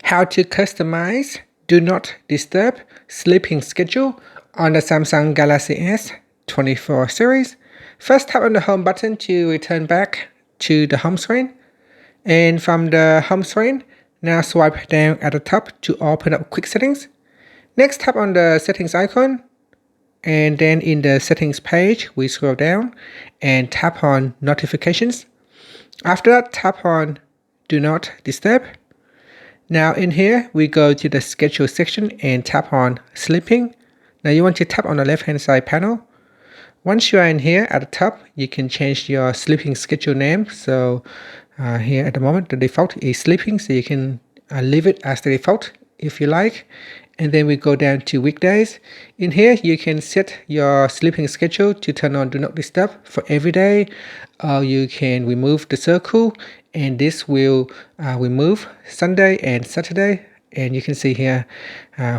How to customize Do Not Disturb sleeping schedule on the Samsung Galaxy S24 series. First, tap on the home button to return back to the home screen. And from the home screen, now swipe down at the top to open up quick settings. Next, tap on the settings icon. And then in the settings page, we scroll down and tap on notifications. After that, tap on Do Not Disturb. Now in here, we go to the schedule section and tap on sleeping. Now you want to tap on the left hand side panel. Once you are in here at the top, you can change your sleeping schedule name. So here at the moment, the default is sleeping. So you can leave it as the default if you like. And then we go down to weekdays. In here, you can set your sleeping schedule to turn on Do Not Disturb for every day. Or you can remove the circle, and this will remove Sunday and Saturday. And you can see here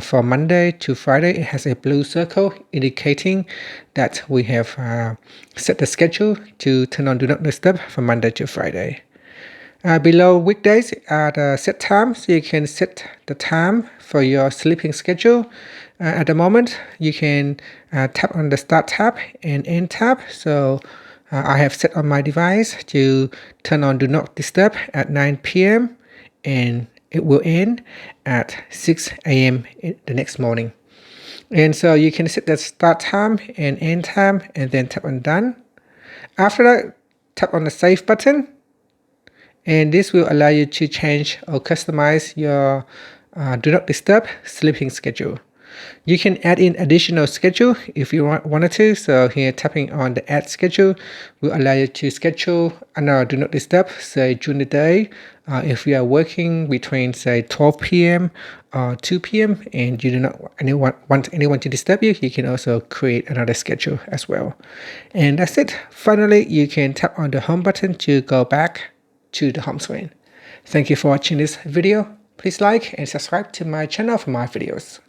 from Monday to Friday, it has a blue circle indicating that we have set the schedule to turn on Do Not Disturb from Monday to Friday. Below weekdays are the set times, so you can set the time for your sleeping schedule. At the moment, you can tap on the Start tab and End tab. So I have set on my device to turn on Do Not Disturb at 9 p.m. and it will end at 6 a.m. the next morning. And so you can set the Start time and End time and then tap on Done. After that, tap on the Save button. And this will allow you to change or customize your Do Not Disturb sleeping schedule. You can add in additional schedule if you wanted to. So here tapping on the Add Schedule will allow you to schedule another Do Not Disturb, say during the day. If you are working between say 12 p.m. or 2 p.m. and you do not want anyone to disturb you, you can also create another schedule as well. And that's it. Finally, you can tap on the home button to go back to the home screen. Thank you for watching this video. Please like and subscribe to my channel for more videos.